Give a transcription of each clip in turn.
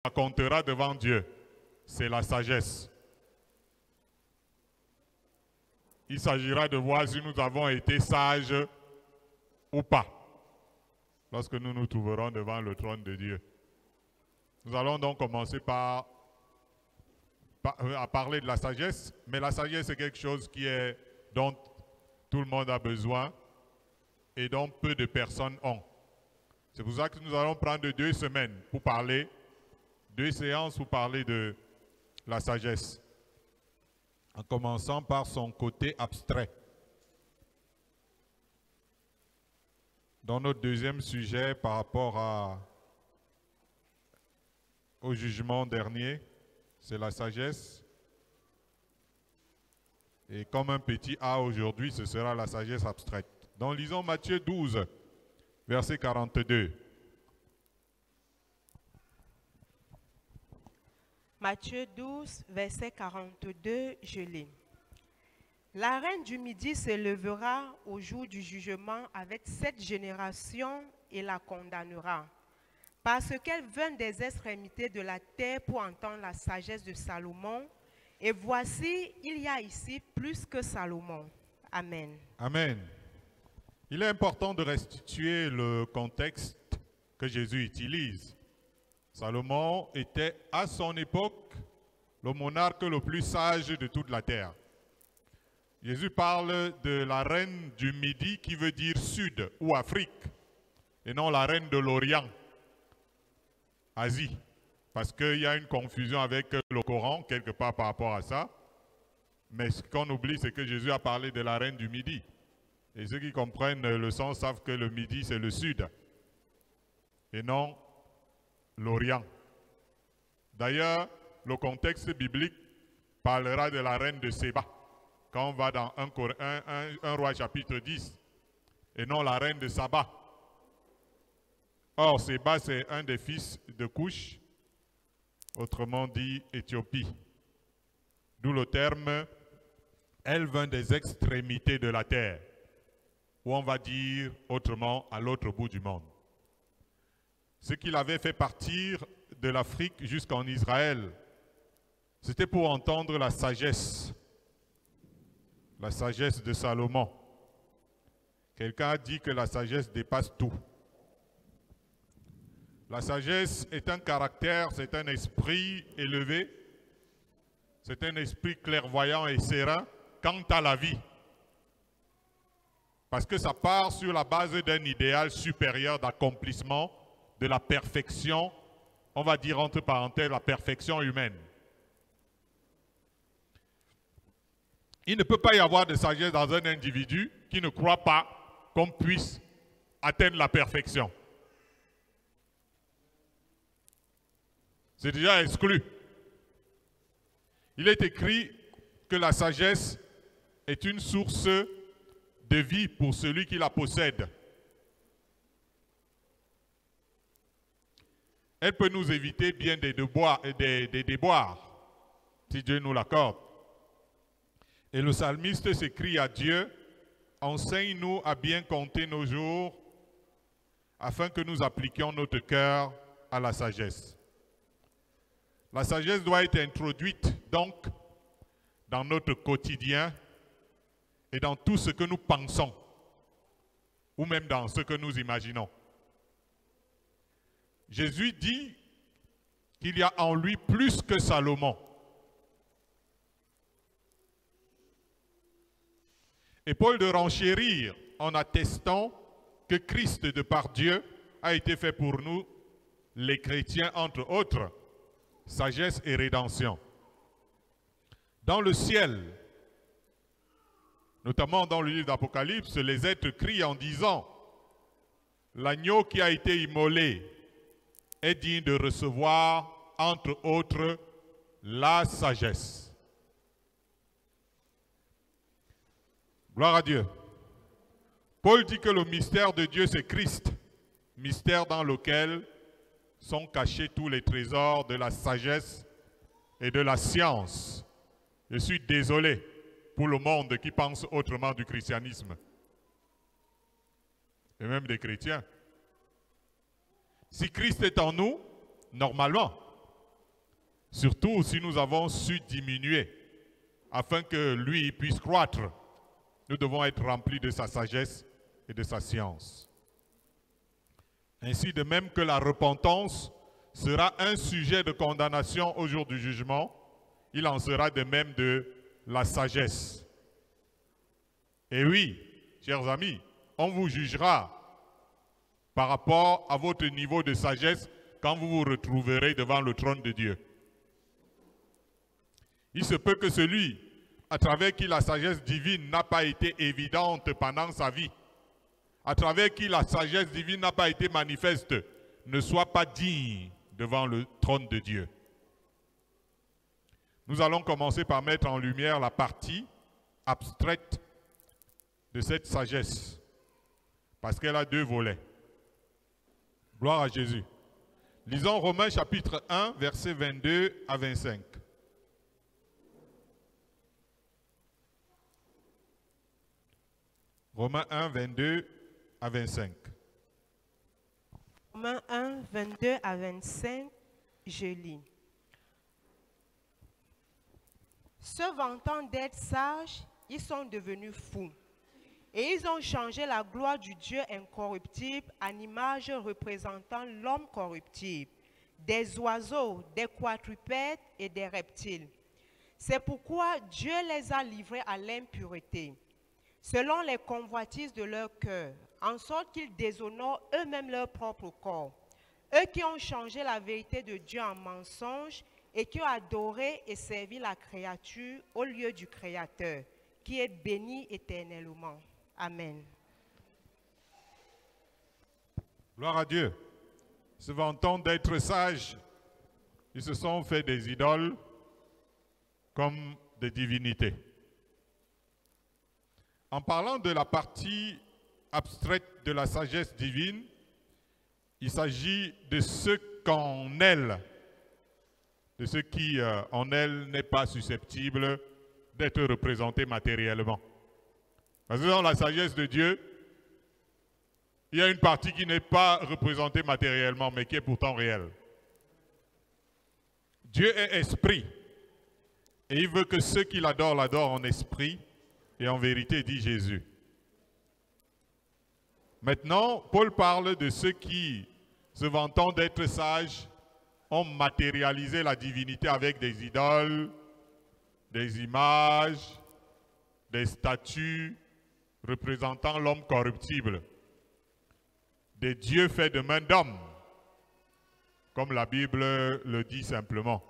racontera devant Dieu, c'est la sagesse. Il s'agira de voir si nous avons été sages ou pas, lorsque nous nous trouverons devant le trône de Dieu. Nous allons donc commencer à parler de la sagesse, mais la sagesse c'est quelque chose dont tout le monde a besoin et dont peu de personnes ont. C'est pour ça que nous allons prendre 2 semaines pour parler, 2 séances pour parler de la sagesse, en commençant par son côté abstrait. Dans notre deuxième sujet par rapport au jugement dernier, c'est la sagesse. Et comme un petit A aujourd'hui, ce sera la sagesse abstraite. Donc lisons Matthieu 12, verset 42. Matthieu 12, verset 42, je lis. La reine du Midi se lèvera au jour du jugement avec cette génération et la condamnera, parce qu'elle vint des extrémités de la terre pour entendre la sagesse de Salomon. Et voici, il y a ici plus que Salomon. Amen. Amen. Il est important de restituer le contexte que Jésus utilise. Salomon était à son époque le monarque le plus sage de toute la terre. Jésus parle de la reine du Midi qui veut dire Sud ou Afrique et non la reine de l'Orient, Asie. Parce qu'il y a une confusion avec le Coran quelque part par rapport à ça. Mais ce qu'on oublie, c'est que Jésus a parlé de la reine du Midi. Et ceux qui comprennent le sens savent que le Midi, c'est le Sud. Et non l'Orient. D'ailleurs, le contexte biblique parlera de la reine de Séba. Quand on va dans 1 Roi chapitre 10. Et non la reine de Saba. Or, Séba, c'est un des fils de Couche. Autrement dit, Éthiopie. D'où le terme, elle vint des extrémités de la terre, ou on va dire autrement, à l'autre bout du monde. Ce qu'il avait fait partir de l'Afrique jusqu'en Israël, c'était pour entendre la sagesse de Salomon. Quelqu'un a dit que la sagesse dépasse tout. La sagesse est un caractère, c'est un esprit élevé, c'est un esprit clairvoyant et serein quant à la vie. Parce que ça part sur la base d'un idéal supérieur d'accomplissement, de la perfection, on va dire entre parenthèses la perfection humaine. Il ne peut pas y avoir de sagesse dans un individu qui ne croit pas qu'on puisse atteindre la perfection. C'est déjà exclu. Il est écrit que la sagesse est une source de vie pour celui qui la possède. Elle peut nous éviter bien des déboires, si Dieu nous l'accorde. Et le psalmiste s'écrie à Dieu, « Enseigne-nous à bien compter nos jours, afin que nous appliquions notre cœur à la sagesse. » La sagesse doit être introduite, donc, dans notre quotidien et dans tout ce que nous pensons, ou même dans ce que nous imaginons. Jésus dit qu'il y a en lui plus que Salomon. Et Paul de renchérir en attestant que Christ, de par Dieu, a été fait pour nous, les chrétiens, entre autres, sagesse et rédemption. Dans le ciel, notamment dans le livre d'Apocalypse, les êtres crient en disant « L'agneau qui a été immolé est digne de recevoir, entre autres, la sagesse. » Gloire à Dieu. Paul dit que le mystère de Dieu, c'est Christ, mystère dans lequel sont cachés tous les trésors de la sagesse et de la science. Je suis désolé pour le monde qui pense autrement du christianisme. Et même des chrétiens. Si Christ est en nous, normalement, Surtout si nous avons su diminuer, afin que lui puisse croître. Nous devons être remplis de sa sagesse et de sa science. Ainsi de même que la repentance sera un sujet de condamnation au jour du jugement, il en sera de même de la sagesse. Et oui, chers amis, on vous jugera par rapport à votre niveau de sagesse quand vous vous retrouverez devant le trône de Dieu. Il se peut que celui à travers qui la sagesse divine n'a pas été évidente pendant sa vie, à travers qui la sagesse divine n'a pas été manifeste, ne soit pas digne devant le trône de Dieu. Nous allons commencer par mettre en lumière la partie abstraite de cette sagesse, parce qu'elle a deux volets. Gloire à Jésus. Lisons Romains chapitre 1, versets 22 à 25. Romains 1, 22 à 25. Romains 1, 22 à 25, je lis. Se vantant d'être sages, ils sont devenus fous. Et ils ont changé la gloire du Dieu incorruptible en image représentant l'homme corruptible, des oiseaux, des quadrupèdes et des reptiles. C'est pourquoi Dieu les a livrés à l'impureté, selon les convoitises de leur cœur, en sorte qu'ils déshonorent eux-mêmes leur propre corps. Eux qui ont changé la vérité de Dieu en mensonge et qui ont adoré et servi la créature au lieu du Créateur, qui est béni éternellement. Amen. Gloire à Dieu. Se vantant d'être sages, ils se sont fait des idoles comme des divinités. En parlant de la partie abstraite de la sagesse divine, il s'agit de ce qu'en elle, de ce qui en elle n'est pas susceptible d'être représenté matériellement. Parce que dans la sagesse de Dieu, il y a une partie qui n'est pas représentée matériellement, mais qui est pourtant réelle. Dieu est esprit, et il veut que ceux qui l'adorent, l'adorent en esprit et en vérité, dit Jésus. Maintenant, Paul parle de ceux qui, se vantant d'être sages, ont matérialisé la divinité avec des idoles, des images, des statues représentant l'homme corruptible, des dieux faits de main d'homme, comme la Bible le dit simplement.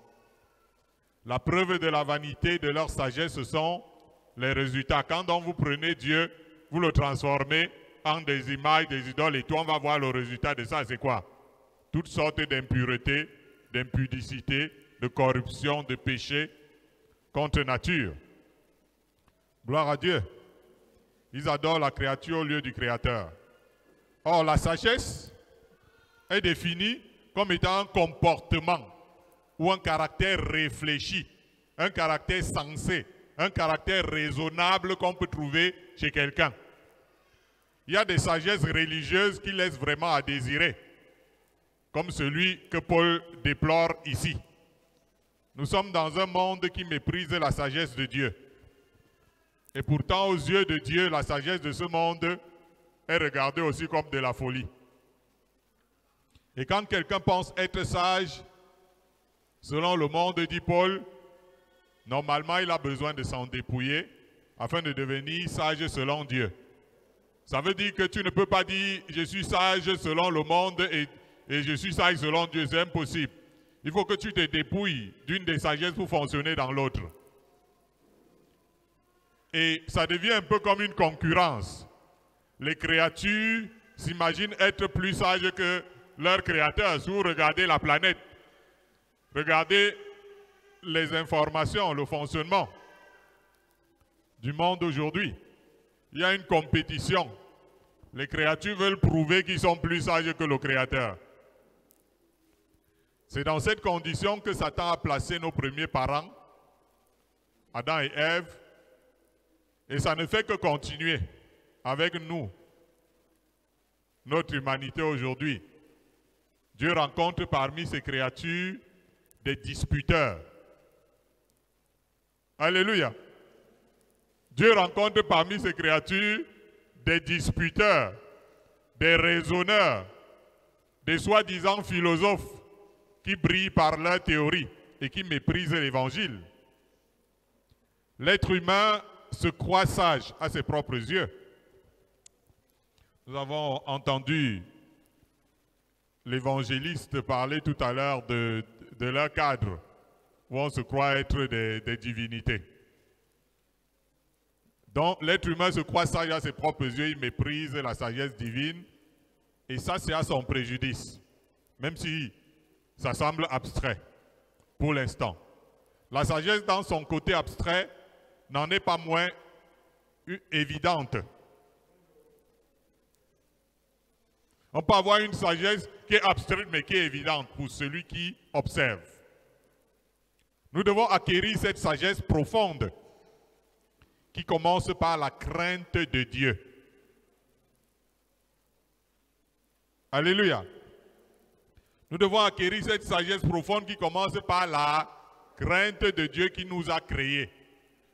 La preuve de la vanité de leur sagesse, ce sont les résultats. Quand donc vous prenez Dieu, vous le transformez en des images, des idoles, et tout, on va voir le résultat de ça, c'est quoi? Toutes sortes d'impuretés, d'impudicité, de corruption, de péché contre nature. Gloire à Dieu. Ils adorent la créature au lieu du Créateur. Or, la sagesse est définie comme étant un comportement ou un caractère réfléchi, un caractère sensé, un caractère raisonnable qu'on peut trouver chez quelqu'un. Il y a des sagesses religieuses qui laissent vraiment à désirer, comme celui que Paul déplore ici. Nous sommes dans un monde qui méprise la sagesse de Dieu. Et pourtant, aux yeux de Dieu, la sagesse de ce monde est regardée aussi comme de la folie. Et quand quelqu'un pense être sage, selon le monde, dit Paul, normalement, il a besoin de s'en dépouiller afin de devenir sage selon Dieu. Ça veut dire que tu ne peux pas dire « je suis sage selon le monde et je suis sage selon Dieu ». C'est impossible. Il faut que tu te dépouilles d'une des sagesses pour fonctionner dans l'autre. Et ça devient un peu comme une concurrence. Les créatures s'imaginent être plus sages que leur créateur. Si vous regardez la planète, regardez les informations, le fonctionnement du monde aujourd'hui. Il y a une compétition. Les créatures veulent prouver qu'ils sont plus sages que le Créateur. C'est dans cette condition que Satan a placé nos premiers parents, Adam et Ève, et ça ne fait que continuer avec nous, notre humanité aujourd'hui. Dieu rencontre parmi ces créatures des disputeurs. Alléluia. Dieu rencontre parmi ses créatures des disputeurs, des raisonneurs, des soi-disant philosophes qui brillent par leur théorie et qui méprisent l'évangile. L'être humain se croit sage à ses propres yeux. Nous avons entendu l'évangéliste parler tout à l'heure de leur cadre, où on se croit être des divinités. Donc l'être humain se croit sage à ses propres yeux, il méprise la sagesse divine, et ça c'est à son préjudice, même si ça semble abstrait pour l'instant. La sagesse dans son côté abstrait n'en est pas moins évidente. On peut avoir une sagesse qui est abstraite mais qui est évidente pour celui qui observe. Nous devons acquérir cette sagesse profonde qui commence par la crainte de Dieu. Alléluia. Nous devons acquérir cette sagesse profonde qui commence par la crainte de Dieu qui nous a créés.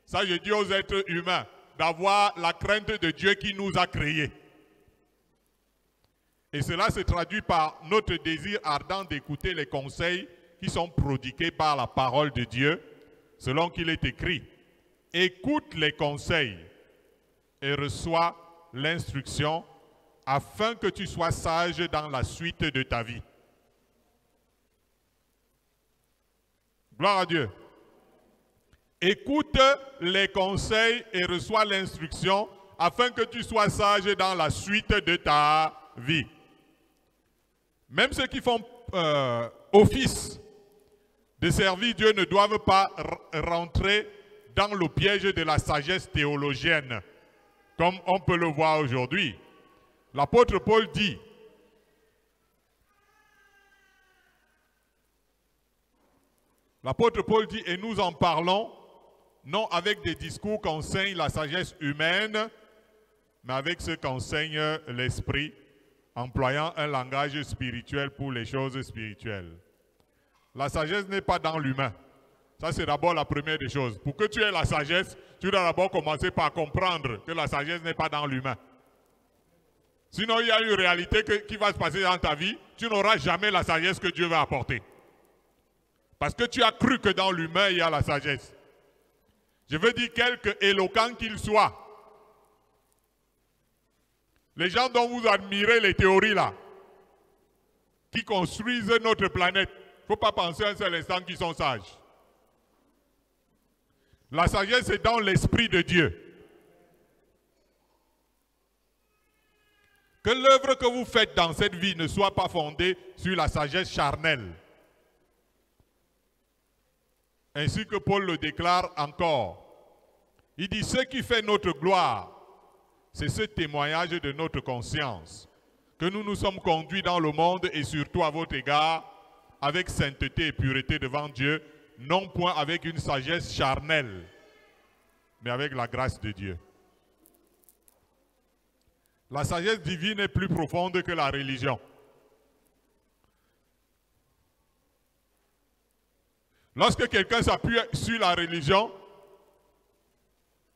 Ça, je dis aux êtres humains, d'avoir la crainte de Dieu qui nous a créés. Et cela se traduit par notre désir ardent d'écouter les conseils qui sont prodigués par la parole de Dieu, selon qu'il est écrit. Écoute les conseils et reçois l'instruction afin que tu sois sage dans la suite de ta vie. Gloire à Dieu. Écoute les conseils et reçois l'instruction afin que tu sois sage dans la suite de ta vie. Même ceux qui font office de servir Dieu ne doivent pas rentrer dans le piège de la sagesse théologienne, comme on peut le voir aujourd'hui. L'apôtre Paul dit, et nous en parlons, non avec des discours qu'enseigne la sagesse humaine, mais avec ce qu'enseigne l'Esprit, employant un langage spirituel pour les choses spirituelles. La sagesse n'est pas dans l'humain. Ça, c'est d'abord la première des choses. Pour que tu aies la sagesse, tu dois d'abord commencer par comprendre que la sagesse n'est pas dans l'humain. Sinon, il y a une réalité qui va se passer dans ta vie. Tu n'auras jamais la sagesse que Dieu va apporter. Parce que tu as cru que dans l'humain, il y a la sagesse. Je veux dire, quelque éloquent qu'il soit. Les gens dont vous admirez les théories là, qui construisent notre planète, il ne faut pas penser un seul instant qu'ils sont sages. La sagesse est dans l'Esprit de Dieu. Que l'œuvre que vous faites dans cette vie ne soit pas fondée sur la sagesse charnelle. Ainsi que Paul le déclare encore. Il dit, ce qui fait notre gloire, c'est ce témoignage de notre conscience, que nous nous sommes conduits dans le monde et surtout à votre égard, avec sainteté et pureté devant Dieu, non point avec une sagesse charnelle, mais avec la grâce de Dieu. La sagesse divine est plus profonde que la religion. Lorsque quelqu'un s'appuie sur la religion,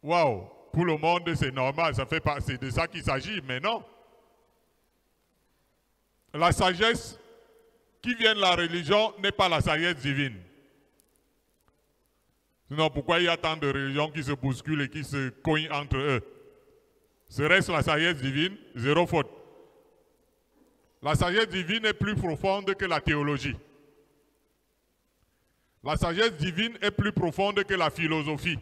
waouh, pour le monde c'est normal, c'est de ça qu'il s'agit, mais non. La sagesse qui vient de la religion n'est pas la sagesse divine. Sinon, pourquoi il y a tant de religions qui se bousculent et qui se cognent entre eux? Serait-ce la sagesse divine? Zéro faute. La sagesse divine est plus profonde que la théologie. La sagesse divine est plus profonde que la philosophie.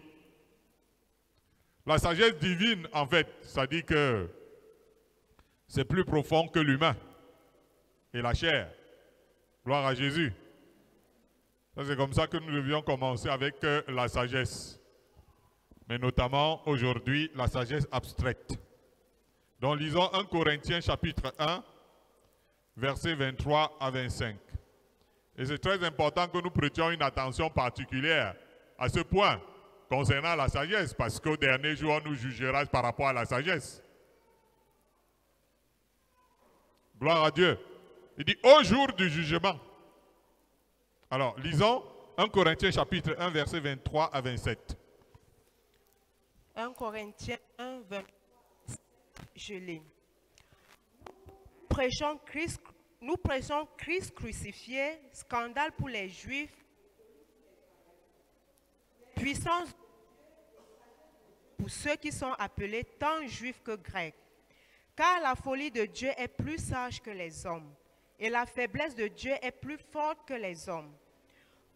La sagesse divine, en fait, ça dit que c'est plus profond que l'humain et la chair. Gloire à Jésus. C'est comme ça que nous devions commencer avec la sagesse. Mais notamment aujourd'hui, la sagesse abstraite. Donc lisons 1 Corinthiens chapitre 1, versets 23 à 25. Et c'est très important que nous prêtions une attention particulière à ce point concernant la sagesse, parce qu'au dernier jour, on nous jugera par rapport à la sagesse. Gloire à Dieu. Il dit, au jour du jugement, Alors, lisons 1 Corinthiens chapitre 1, versets 23 à 27. 1 Corinthiens 1, 23, je lis. Nous prêchons Christ crucifié, scandale pour les Juifs, puissance pour ceux qui sont appelés tant Juifs que Grecs. Car la folie de Dieu est plus sage que les hommes, et la faiblesse de Dieu est plus forte que les hommes.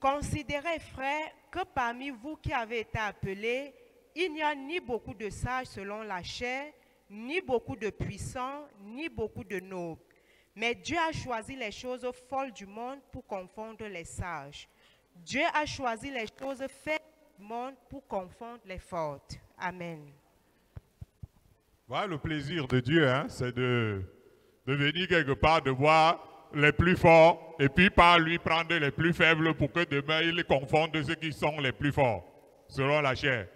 Considérez, frères, que parmi vous qui avez été appelés, il n'y a ni beaucoup de sages selon la chair, ni beaucoup de puissants, ni beaucoup de nobles. Mais Dieu a choisi les choses folles du monde pour confondre les sages. Dieu a choisi les choses faibles du monde pour confondre les fortes. Amen. Voilà le plaisir de Dieu, hein, c'est de venir quelque part, de voir les plus forts, et puis par lui prendre les plus faibles pour que demain il les confonde de ceux qui sont les plus forts, selon la chair.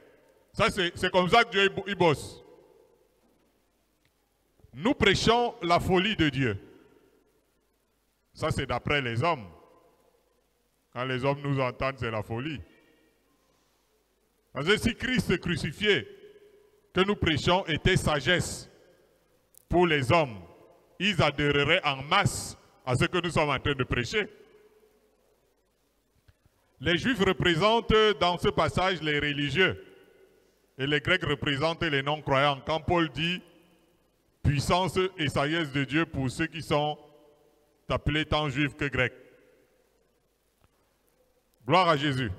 Ça, c'est comme ça que Dieu il bosse. Nous prêchons la folie de Dieu. Ça, c'est d'après les hommes. Quand les hommes nous entendent, c'est la folie. Parce que si Christ crucifié, que nous prêchons, était sagesse pour les hommes, ils adhéreraient en masse à ce que nous sommes en train de prêcher. Les Juifs représentent dans ce passage les religieux et les Grecs représentent les non-croyants. Quand Paul dit puissance et sagesse de Dieu pour ceux qui sont appelés tant Juifs que Grecs. Gloire à Jésus.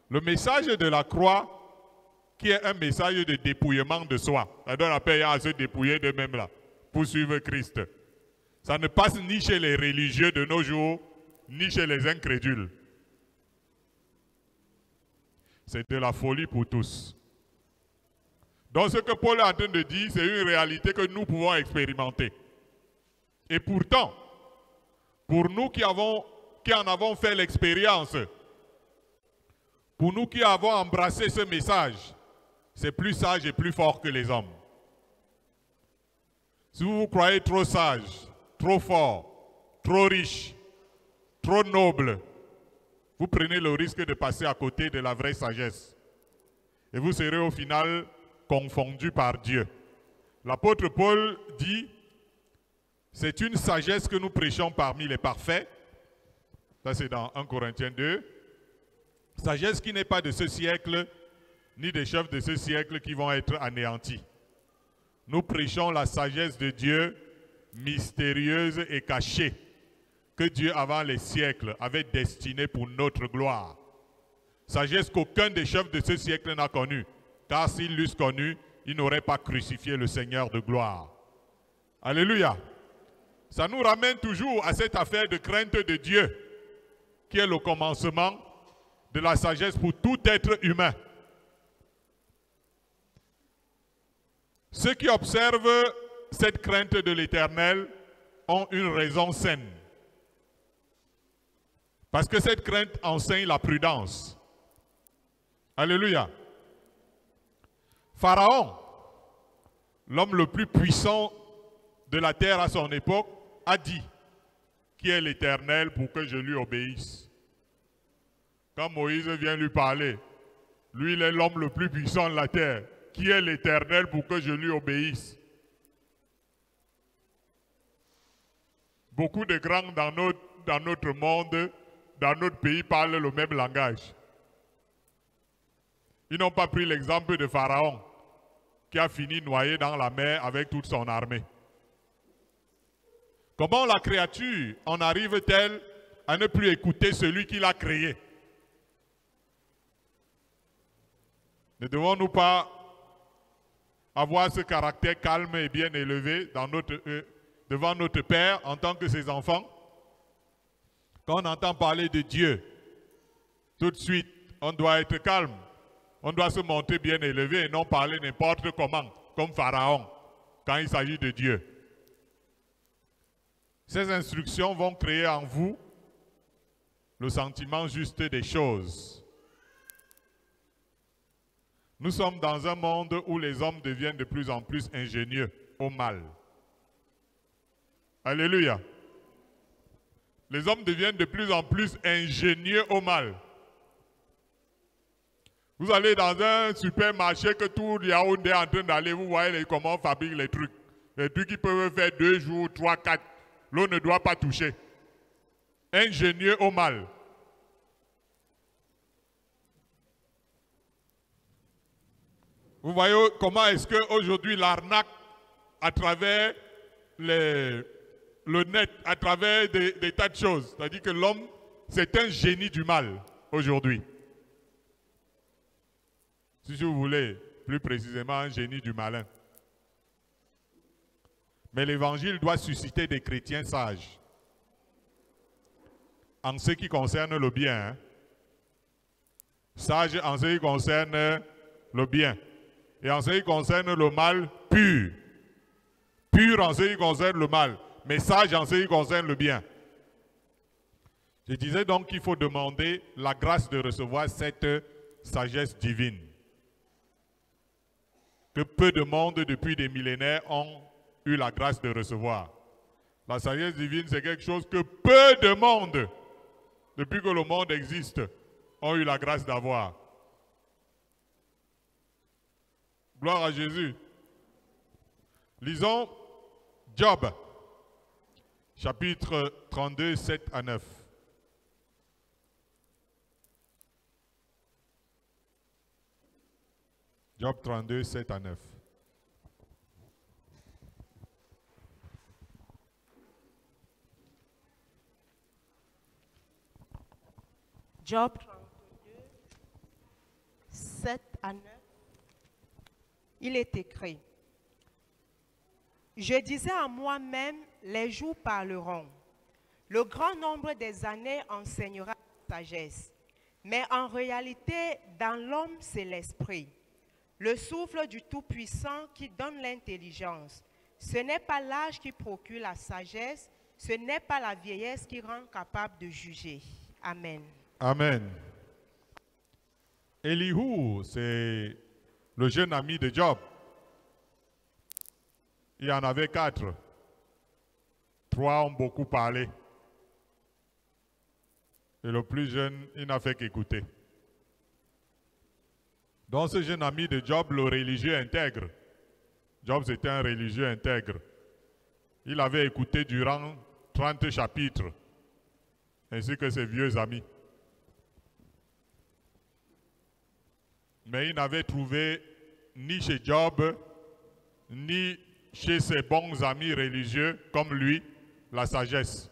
Le message de la croix, qui est un message de dépouillement de soi, ça donne la paix à se dépouiller d'eux-mêmes là, pour suivre Christ. Ça ne passe ni chez les religieux de nos jours, ni chez les incrédules. C'est de la folie pour tous. Donc ce que Paul est en train de dire, c'est une réalité que nous pouvons expérimenter. Et pourtant, pour nous qui en avons fait l'expérience, pour nous qui avons embrassé ce message, c'est plus sage et plus fort que les hommes. Si vous vous croyez trop sage, trop fort, trop riche, trop noble, vous prenez le risque de passer à côté de la vraie sagesse. Et vous serez au final confondu par Dieu. L'apôtre Paul dit, c'est une sagesse que nous prêchons parmi les parfaits. Ça c'est dans 1 Corinthiens 2. Sagesse qui n'est pas de ce siècle, ni des chefs de ce siècle qui vont être anéantis. Nous prêchons la sagesse de Dieu, mystérieuse et cachée, que Dieu avant les siècles avait destinée pour notre gloire. Sagesse qu'aucun des chefs de ce siècle n'a connue, car s'ils l'eussent connue, ils n'auraient pas crucifié le Seigneur de gloire. Alléluia. Ça nous ramène toujours à cette affaire de crainte de Dieu, qui est le commencement de la sagesse pour tout être humain. Ceux qui observent cette crainte de l'Éternel ont une raison saine. Parce que cette crainte enseigne la prudence. Alléluia. Pharaon, l'homme le plus puissant de la terre à son époque, a dit, qui est l'Éternel pour que je lui obéisse. Quand Moïse vient lui parler, lui il est l'homme le plus puissant de la terre, qui est l'Éternel pour que je lui obéisse. Beaucoup de grands dans notre monde, dans notre pays, parlent le même langage. Ils n'ont pas pris l'exemple de Pharaon, qui a fini noyé dans la mer avec toute son armée. Comment la créature en arrive-t-elle à ne plus écouter celui qui l'a créé? Ne devons-nous pas avoir ce caractère calme et bien élevé devant notre Père en tant que ses enfants? Quand on entend parler de Dieu, tout de suite, on doit être calme. On doit se montrer bien élevé et non parler n'importe comment, comme Pharaon, quand il s'agit de Dieu. Ces instructions vont créer en vous le sentiment juste des choses. Nous sommes dans un monde où les hommes deviennent de plus en plus ingénieux au mal. Alléluia. Les hommes deviennent de plus en plus ingénieux au mal. Vous allez dans un supermarché que tout Yaoundé est en train d'aller, vous voyez comment on fabrique les trucs. Les trucs qui peuvent faire 2 jours, 3, 4. L'eau ne doit pas toucher. Ingénieux au mal. Vous voyez comment est-ce qu'aujourd'hui l'arnaque à travers le net, à travers des tas de choses. C'est-à-dire que l'homme, c'est un génie du mal aujourd'hui. Si vous voulez, plus précisément un génie du malin. Mais l'évangile doit susciter des chrétiens sages. En ce qui concerne le bien. Hein? Sages en ce qui concerne le bien. Et en ce qui concerne le mal, pur. Pur en ce qui concerne le mal, mais sage en ce qui concerne le bien. Je disais donc qu'il faut demander la grâce de recevoir cette sagesse divine. Que peu de monde depuis des millénaires ont eu la grâce de recevoir. La sagesse divine, c'est quelque chose que peu de monde, depuis que le monde existe, ont eu la grâce d'avoir. Gloire à Jésus. Lisons Job, chapitre 32, 7 à 9. Job 32, 7 à 9. Job 32, 7 à 9. Il est écrit: Je disais à moi-même, les jours parleront. Le grand nombre des années enseignera la sagesse. Mais en réalité, dans l'homme, c'est l'esprit. Le souffle du Tout-Puissant qui donne l'intelligence. Ce n'est pas l'âge qui procure la sagesse, ce n'est pas la vieillesse qui rend capable de juger. Amen. Amen. Elihu, c'est le jeune ami de Job. Il y en avait 4. 3 ont beaucoup parlé. Et le plus jeune, il n'a fait qu'écouter. Donc ce jeune ami de Job, le religieux intègre. Job, c'était un religieux intègre. Il avait écouté durant 30 chapitres, ainsi que ses vieux amis. Mais il n'avait trouvé ni chez Job, ni chez ses bons amis religieux comme lui, la sagesse.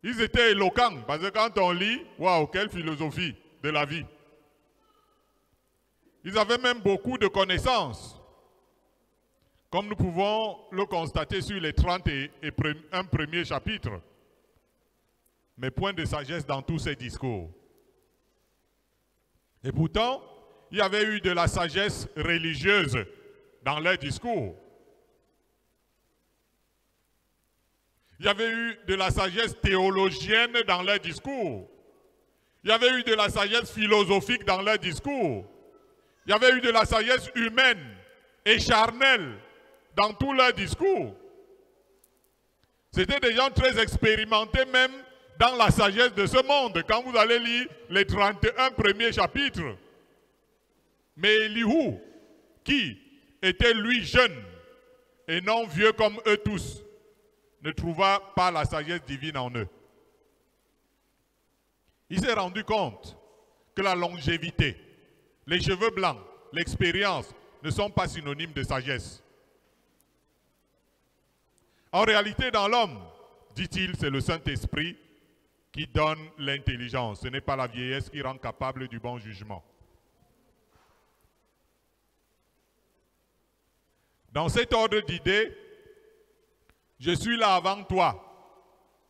Ils étaient éloquents, parce que quand on lit, waouh, quelle philosophie de la vie. Ils avaient même beaucoup de connaissances, comme nous pouvons le constater sur les 31 premiers chapitres. Mais point de sagesse dans tous ces discours. Et pourtant, il y avait eu de la sagesse religieuse dans leurs discours. Il y avait eu de la sagesse théologienne dans leurs discours. Il y avait eu de la sagesse philosophique dans leurs discours. Il y avait eu de la sagesse humaine et charnelle dans tous leurs discours. C'était des gens très expérimentés même dans la sagesse de ce monde. Quand vous allez lire les 31 premiers chapitres. Mais Elihu, qui était lui jeune et non vieux comme eux tous, ne trouva pas la sagesse divine en eux. Il s'est rendu compte que la longévité, les cheveux blancs, l'expérience ne sont pas synonymes de sagesse. En réalité, dans l'homme, dit-il, c'est le Saint-Esprit qui donne l'intelligence. Ce n'est pas la vieillesse qui rend capable du bon jugement. Dans cet ordre d'idées, je suis là avant toi.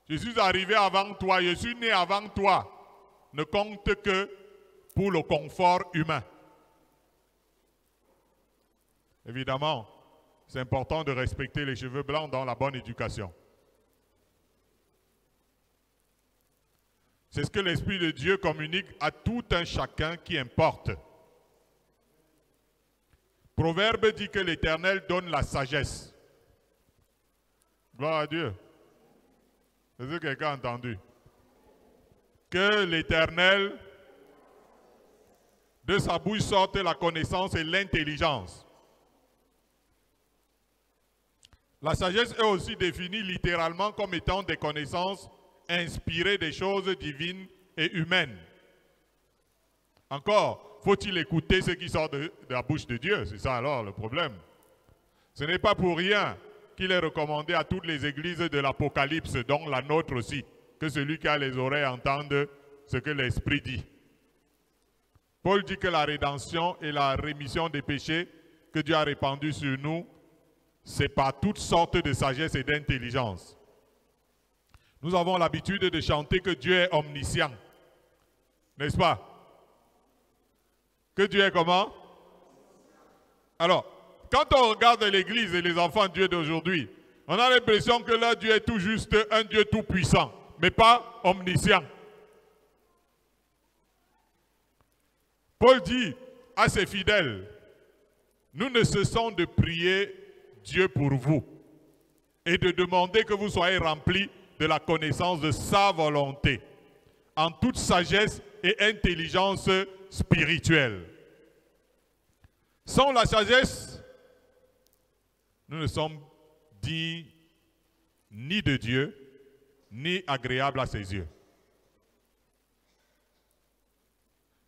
Je suis arrivé avant toi. Je suis né avant toi. Ne compte que pour le confort humain. Évidemment, c'est important de respecter les cheveux blancs dans la bonne éducation. C'est ce que l'Esprit de Dieu communique à tout un chacun qui importe. Proverbe dit que l'Éternel donne la sagesse. Gloire à Dieu. Est-ce que quelqu'un a entendu? Que l'Éternel, de sa bouche sorte la connaissance et l'intelligence. La sagesse est aussi définie littéralement comme étant des connaissances inspirées des choses divines et humaines. Encore, faut-il écouter ce qui sort de la bouche de Dieu? C'est ça alors le problème. Ce n'est pas pour rien qu'il est recommandé à toutes les églises de l'Apocalypse, dont la nôtre aussi, que celui qui a les oreilles entende ce que l'Esprit dit. Paul dit que la rédemption et la rémission des péchés que Dieu a répandus sur nous, c'est par toutes sortes de sagesse et d'intelligence. Nous avons l'habitude de chanter que Dieu est omniscient. N'est-ce pas? Que Dieu est comment? Alors, quand on regarde l'Église et les enfants de Dieu d'aujourd'hui, on a l'impression que là, Dieu est tout juste un Dieu tout puissant, mais pas omniscient. Paul dit à ses fidèles, nous ne cessons de prier Dieu pour vous et de demander que vous soyez remplis de la connaissance de sa volonté, en toute sagesse et intelligence spirituelle. Sans la sagesse, nous ne sommes dignes ni de Dieu, ni agréables à ses yeux.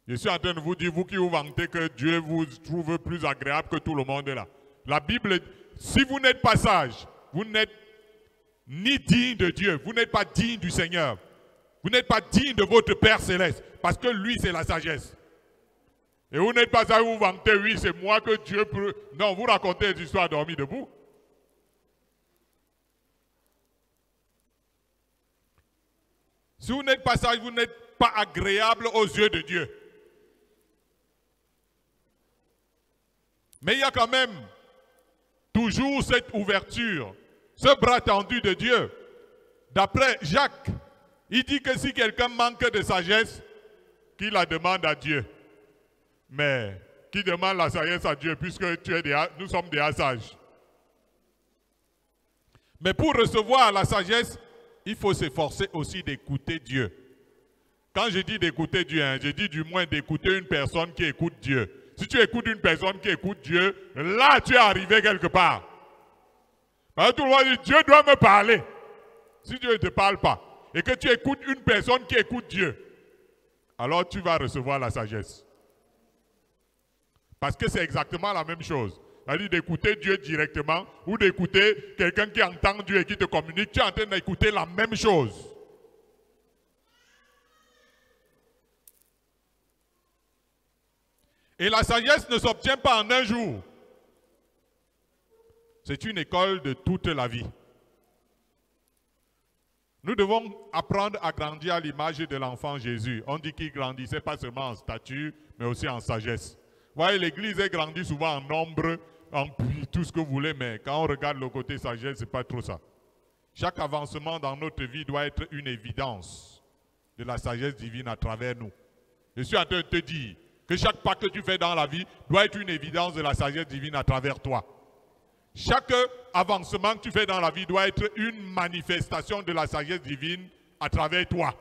Je suis en train de vous dire, vous qui vous vantez que Dieu vous trouve plus agréable que tout le monde là. La Bible, si vous n'êtes pas sage, vous n'êtes ni digne de Dieu, vous n'êtes pas digne du Seigneur. Vous n'êtes pas digne de votre Père Céleste, parce que lui, c'est la sagesse. Et vous n'êtes pas sage, vous vantez, oui, c'est moi que Dieu peut... Non, vous racontez des histoires dormies debout. Si vous n'êtes pas sage, vous n'êtes pas agréable aux yeux de Dieu. Mais il y a quand même toujours cette ouverture, ce bras tendu de Dieu. D'après Jacques, il dit que si quelqu'un manque de sagesse, qu'il la demande à Dieu. Mais qui demande la sagesse à Dieu puisque nous sommes des sages. Mais pour recevoir la sagesse, il faut s'efforcer aussi d'écouter Dieu. Quand je dis d'écouter Dieu, je dis du moins d'écouter une personne qui écoute Dieu. Si tu écoutes une personne qui écoute Dieu, là tu es arrivé quelque part. Parce que tout le monde dit, Dieu doit me parler. Si Dieu ne te parle pas, et que tu écoutes une personne qui écoute Dieu, alors tu vas recevoir la sagesse. Parce que c'est exactement la même chose. C'est-à-dire d'écouter Dieu directement ou d'écouter quelqu'un qui entend Dieu et qui te communique. Tu es en train d'écouter la même chose. Et la sagesse ne s'obtient pas en un jour. C'est une école de toute la vie. Nous devons apprendre à grandir à l'image de l'enfant Jésus. On dit qu'il grandissait pas seulement en stature, mais aussi en sagesse. Vous voyez, l'Église est grandie souvent en nombre, en tout ce que vous voulez, mais quand on regarde le côté sagesse, ce n'est pas trop ça. Chaque avancement dans notre vie doit être une évidence de la sagesse divine à travers nous. Je suis en train de te dire que chaque pas que tu fais dans la vie doit être une évidence de la sagesse divine à travers toi. Chaque avancement que tu fais dans la vie doit être une manifestation de la sagesse divine à travers toi.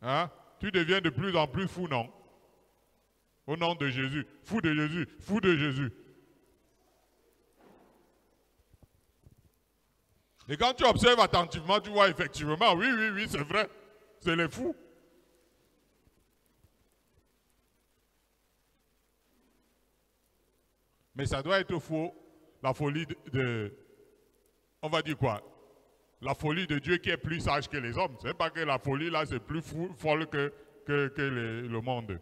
Hein? Tu deviens de plus en plus fou, non? Au nom de Jésus. Fou de Jésus. Fou de Jésus. Et quand tu observes attentivement, tu vois effectivement, oui, c'est vrai. C'est les fous. Mais ça doit être faux, la folie on va dire quoi? La folie de Dieu qui est plus sage que les hommes. Ce n'est pas que la folie là, c'est plus folle que le monde.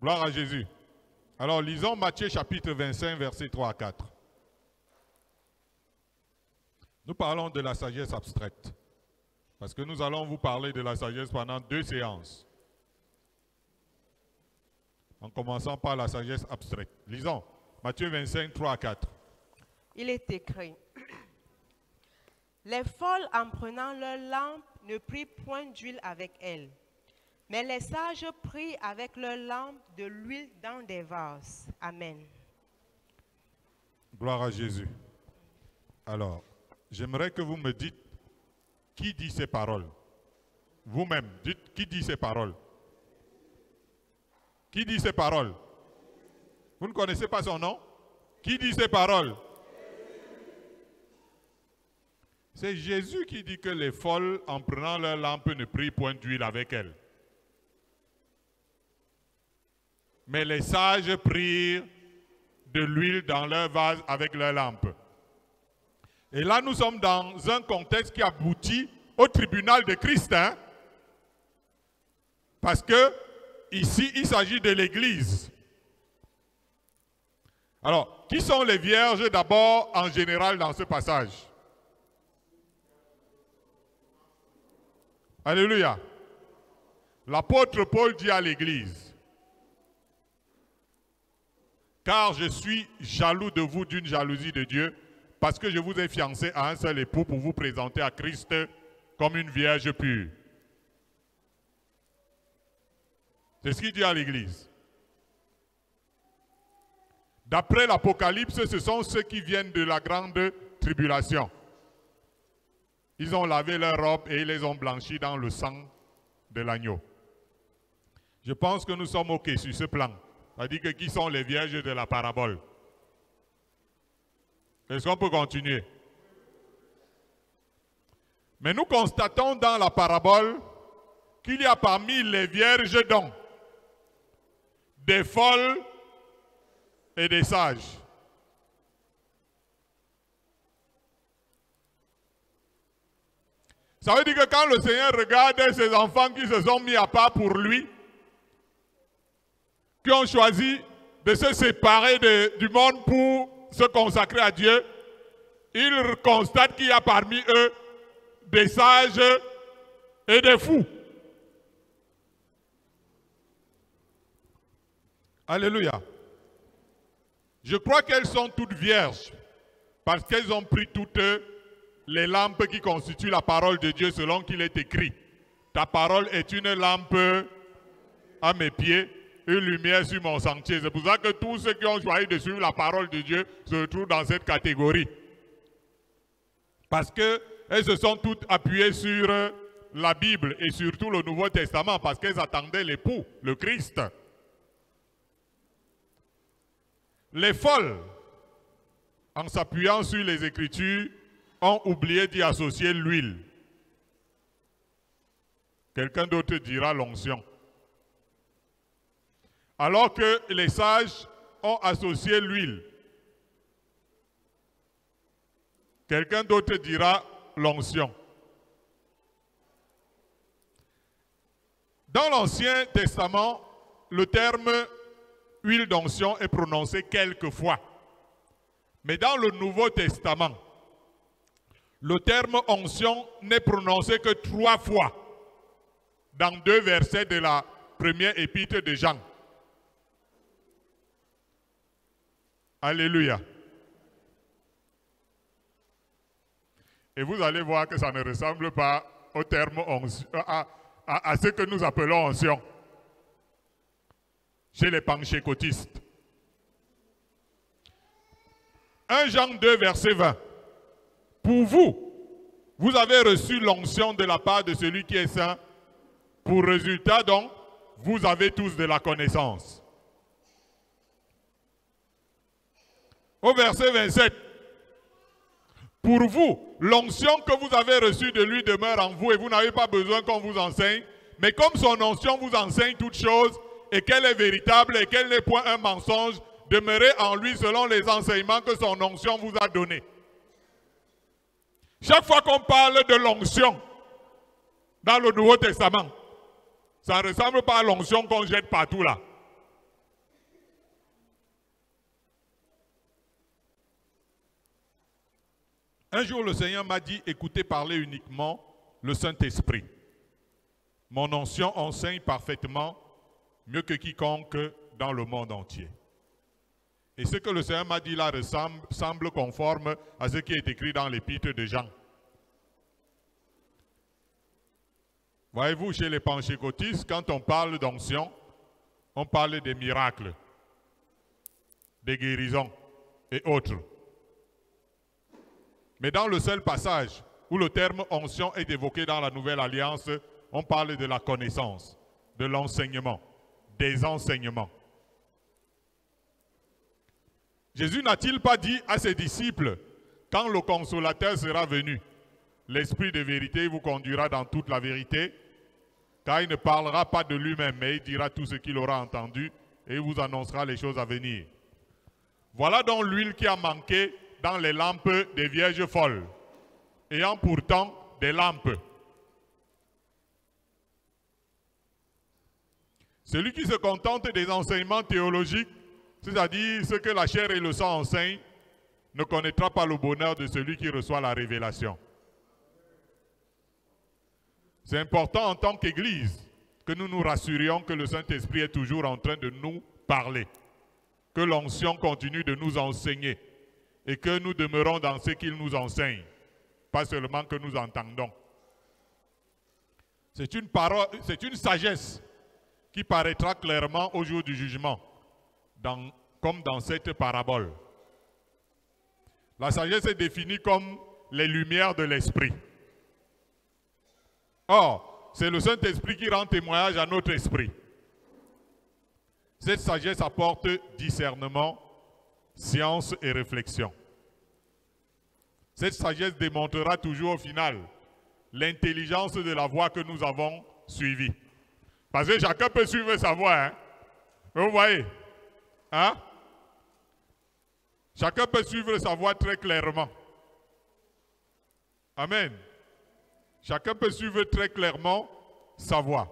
Gloire à Jésus. Alors lisons Matthieu chapitre 25, versets 3 à 4. Nous parlons de la sagesse abstraite. Parce que nous allons vous parler de la sagesse pendant 2 séances. En commençant par la sagesse abstraite. Lisons Matthieu 25, 3 à 4. Il est écrit, les folles en prenant leur lampe ne prirent point d'huile avec elles, mais les sages prirent avec leur lampe de l'huile dans des vases. Amen. Gloire à Jésus. Alors, j'aimerais que vous me dites qui dit ces paroles. Vous-même, dites qui dit ces paroles. Qui dit ces paroles? Vous ne connaissez pas son nom? Qui dit ces paroles? C'est Jésus qui dit que les folles, en prenant leur lampe, ne prient point d'huile avec elle. Mais les sages prirent de l'huile dans leur vase avec leur lampe. Et là, nous sommes dans un contexte qui aboutit au tribunal de Christ. Hein? Parce que ici, il s'agit de l'Église. Alors, qui sont les vierges d'abord en général dans ce passage? Alléluia. L'apôtre Paul dit à l'Église, « Car je suis jaloux de vous d'une jalousie de Dieu, parce que je vous ai fiancé à un seul époux pour vous présenter à Christ comme une vierge pure. » C'est ce qu'il dit à l'Église. D'après l'Apocalypse, ce sont ceux qui viennent de la grande tribulation. Ils ont lavé leurs robes et ils les ont blanchis dans le sang de l'agneau. Je pense que nous sommes OK sur ce plan. C'est-à-dire que qui sont les vierges de la parabole? Est-ce qu'on peut continuer? Mais nous constatons dans la parabole qu'il y a parmi les vierges donc des folles et des sages. Ça veut dire que quand le Seigneur regarde ces enfants qui se sont mis à part pour lui, qui ont choisi de se séparer du monde pour se consacrer à Dieu, il constate qu'il y a parmi eux des sages et des fous. Alléluia. Je crois qu'elles sont toutes vierges parce qu'elles ont pris toutes les lampes qui constituent la parole de Dieu selon qu'il est écrit. Ta parole est une lampe à mes pieds, une lumière sur mon sentier. C'est pour ça que tous ceux qui ont choisi de suivre la parole de Dieu se retrouvent dans cette catégorie. Parce qu'elles se sont toutes appuyées sur la Bible et surtout le Nouveau Testament parce qu'elles attendaient l'époux, le Christ. Les folles, en s'appuyant sur les Écritures, ont oublié d'y associer l'huile. Quelqu'un d'autre dira l'onction. Alors que les sages ont associé l'huile. Quelqu'un d'autre dira l'onction. Dans l'Ancien Testament, le terme huile d'onction est prononcé quelques fois. Mais dans le Nouveau Testament, le terme onction n'est prononcé que 3 fois dans 2 versets de la première épître de Jean. Alléluia. Et vous allez voir que ça ne ressemble pas au terme onction, à ce que nous appelons onction chez les pentecôtistes. 1 Jean 2, verset 20. Pour vous, vous avez reçu l'onction de la part de celui qui est saint. Pour résultat, donc, vous avez tous de la connaissance. Au verset 27. Pour vous, l'onction que vous avez reçue de lui demeure en vous et vous n'avez pas besoin qu'on vous enseigne. Mais comme son onction vous enseigne toutes choses et qu'elle est véritable et qu'elle n'est point un mensonge, demeurez en lui selon les enseignements que son onction vous a donnés. Chaque fois qu'on parle de l'onction dans le Nouveau Testament, ça ne ressemble pas à l'onction qu'on jette partout là. Un jour, le Seigneur m'a dit, écoutez parler uniquement le Saint-Esprit. Mon onction enseigne parfaitement, mieux que quiconque dans le monde entier. Et ce que le Seigneur m'a dit là semble conforme à ce qui est écrit dans l'épître de Jean. Voyez-vous, chez les pentecôtistes, quand on parle d'onction, on parle des miracles, des guérisons et autres. Mais dans le seul passage où le terme onction est évoqué dans la Nouvelle Alliance, on parle de la connaissance, de l'enseignement, des enseignements. Jésus n'a-t-il pas dit à ses disciples, quand le consolateur sera venu, l'Esprit de vérité vous conduira dans toute la vérité, car il ne parlera pas de lui-même, mais il dira tout ce qu'il aura entendu et il vous annoncera les choses à venir. Voilà donc l'huile qui a manqué dans les lampes des vierges folles, ayant pourtant des lampes. Celui qui se contente des enseignements théologiques, c'est-à-dire ce que la chair et le sang enseignent, ne connaîtra pas le bonheur de celui qui reçoit la révélation. C'est important en tant qu'Église que nous nous rassurions que le Saint-Esprit est toujours en train de nous parler, que l'onction continue de nous enseigner et que nous demeurons dans ce qu'il nous enseigne, pas seulement que nous entendons. C'est une parole, c'est une sagesse qui paraîtra clairement au jour du jugement, comme dans cette parabole. La sagesse est définie comme les lumières de l'esprit. Or, c'est le Saint-Esprit qui rend témoignage à notre esprit. Cette sagesse apporte discernement, science et réflexion. Cette sagesse démontrera toujours au final l'intelligence de la voie que nous avons suivie. Parce que chacun peut suivre sa voie, hein? Vous voyez? Hein? Chacun peut suivre sa voie très clairement. Amen. Chacun peut suivre très clairement sa voie.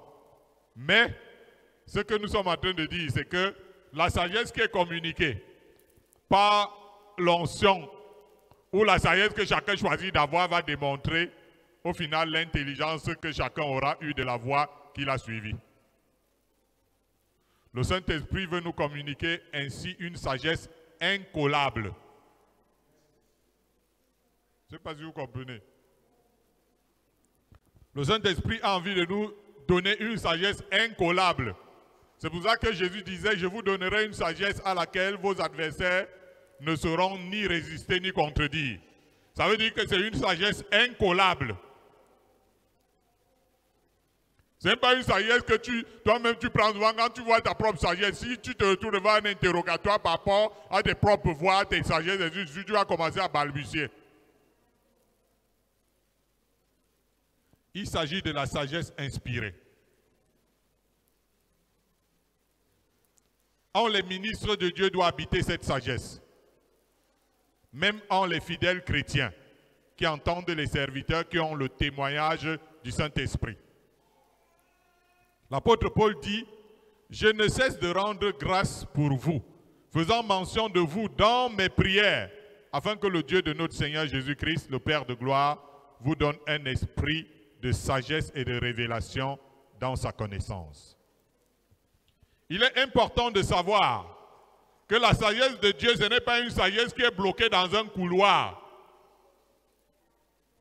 Mais, ce que nous sommes en train de dire, c'est que la sagesse qui est communiquée par l'onction ou la sagesse que chacun choisit d'avoir va démontrer au final l'intelligence que chacun aura eue de la voie qu'il a suivie. Le Saint-Esprit veut nous communiquer ainsi une sagesse incollable. Je ne sais pas si vous comprenez. Le Saint-Esprit a envie de nous donner une sagesse incollable. C'est pour ça que Jésus disait, je vous donnerai une sagesse à laquelle vos adversaires ne sauront ni résister ni contredire. Ça veut dire que c'est une sagesse incollable. Ce n'est pas une sagesse que toi-même tu prends souvent quand tu vois ta propre sagesse. Si tu te retrouves devant un interrogatoire par rapport à tes propres voix, tes sagesses, tu vas commencer à balbutier. Il s'agit de la sagesse inspirée. En les ministres de Dieu doit habiter cette sagesse. Même en les fidèles chrétiens qui entendent les serviteurs qui ont le témoignage du Saint-Esprit. L'apôtre Paul dit, « Je ne cesse de rendre grâce pour vous, faisant mention de vous dans mes prières, afin que le Dieu de notre Seigneur Jésus-Christ, le Père de gloire, vous donne un esprit de sagesse et de révélation dans sa connaissance. » Il est important de savoir que la sagesse de Dieu, ce n'est pas une sagesse qui est bloquée dans un couloir.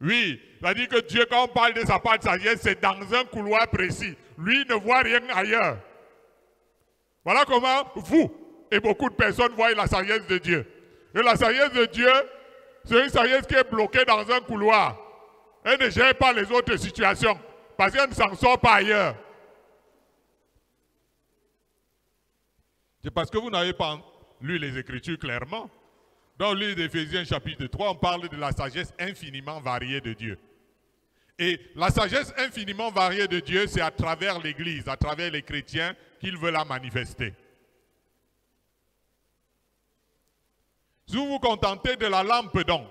Oui, c'est-à-dire que Dieu, quand on parle de sa part de sagesse, c'est dans un couloir précis. Lui ne voit rien ailleurs. Voilà comment vous et beaucoup de personnes voient la sagesse de Dieu. Et la sagesse de Dieu, c'est une sagesse qui est bloquée dans un couloir. Elle ne gère pas les autres situations parce qu'elle ne s'en sort pas ailleurs. C'est parce que vous n'avez pas lu les Écritures clairement. Dans le livre d'Éphésiens chapitre 3, on parle de la sagesse infiniment variée de Dieu. Et la sagesse infiniment variée de Dieu, c'est à travers l'Église, à travers les chrétiens qu'il veut la manifester. Si vous vous contentez de la lampe donc,